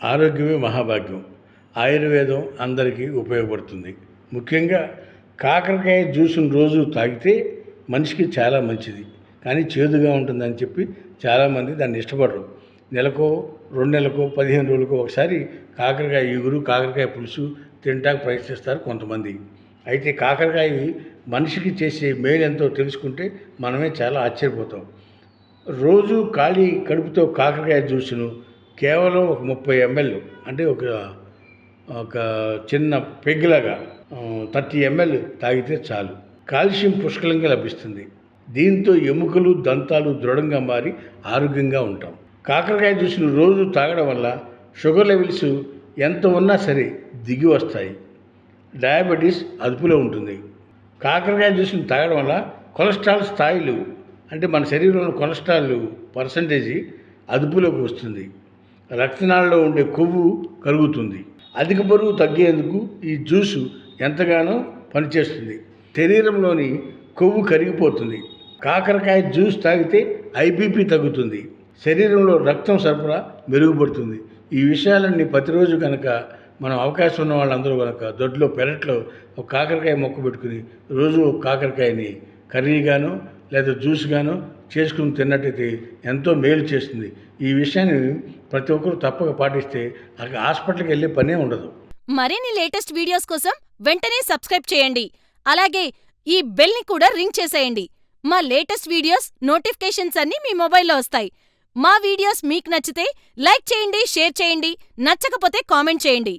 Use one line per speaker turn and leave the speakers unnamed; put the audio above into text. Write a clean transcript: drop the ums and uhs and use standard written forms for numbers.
ఆరోగ్యమే మహాభాగ్యం. ఆయుర్వేదం అందరికీ ఉపయోగపడుతుంది. ముఖ్యంగా కాకరకాయ జ్యూస్‌ని రోజు తాగితే మనిషికి చాలా మంచిది. కానీ చేదుగా ఉంటుందని చెప్పి చాలామంది దాన్ని ఇష్టపడరు. నెలకో, 2 నెలలకో, 15 రోజులకో ఒకసారి కాకరకాయ ఇగురు, కాకరకాయ పులుసు తినటానికి ప్రయత్నిస్తారు కొంతమంది. అయితే కాకరకాయ మనిషికి చేసే మేలెంతో తెలుసుకుంటే మనమే చాలా ఆశ్చర్యపోతాం. రోజు ఖాళీ కడుపుతో కాకరకాయ జ్యూస్‌ను కేవలం ఒక 30 ఎంఎల్ అంటే ఒక ఒక చిన్న పెగ్గులాగా 30 ఎంఎల్ తాగితే చాలు. కాల్షియం పుష్కలంగా లభిస్తుంది. దీంతో ఎముకలు, దంతాలు దృఢంగా మారి ఆరోగ్యంగా ఉంటాం. కాకరకాయ జ్యూస్‌ను రోజు తాగడం వల్ల షుగర్ లెవెల్స్ ఎంత ఉన్నా సరే దిగి వస్తాయి. డయాబెటీస్ అదుపులో ఉంటుంది. కాకరకాయ జ్యూస్‌ని తాగడం వల్ల కొలెస్ట్రాల్ స్థాయిలు అంటే మన శరీరంలో కొలెస్ట్రాల్ పర్సంటేజీ అదుపులోకి వస్తుంది. రక్తనాళాల్లో ఉండే కొవ్వు కరుగుతుంది. అధిక బరువు తగ్గేందుకు ఈ జ్యూసు ఎంతగానో పనిచేస్తుంది. శరీరంలోని కొవ్వు కరిగిపోతుంది. కాకరకాయ జ్యూస్ తాగితే ఐబీపీ తగ్గుతుంది. శరీరంలో రక్తం సరఫరా మెరుగుపడుతుంది. ఈ విషయాలన్నీ ప్రతిరోజు కనుక మనం అవకాశం ఉన్న వాళ్ళందరూ కనుక దొడ్లో పెరట్లో ఒక కాకరకాయ మొక్క పెట్టుకుని రోజు ఒక కాకరకాయని కర్రీగాను లేదా జ్యూస్గాను చేసుకుని తిన్నట్టయితే ఎంతో మేలు చేస్తుంది. ఈ విషయాన్ని ప్రతి ఒక్కరూ తప్పక పాటిస్తే హాస్పిటల్కి వెళ్ళే పనే ఉండదు.
మరిన్ని లేటెస్ట్ వీడియోస్ కోసం వెంటనే సబ్స్క్రైబ్ చేయండి. అలాగే ఈ బెల్ని కూడా రింగ్ చేసేయండి. మా లేటెస్ట్ వీడియోస్ నోటిఫికేషన్స్ అన్నీ మీ మొబైల్లో వస్తాయి. మా వీడియోస్ మీకు నచ్చితే లైక్ చేయండి, షేర్ చేయండి. నచ్చకపోతే కామెంట్ చేయండి.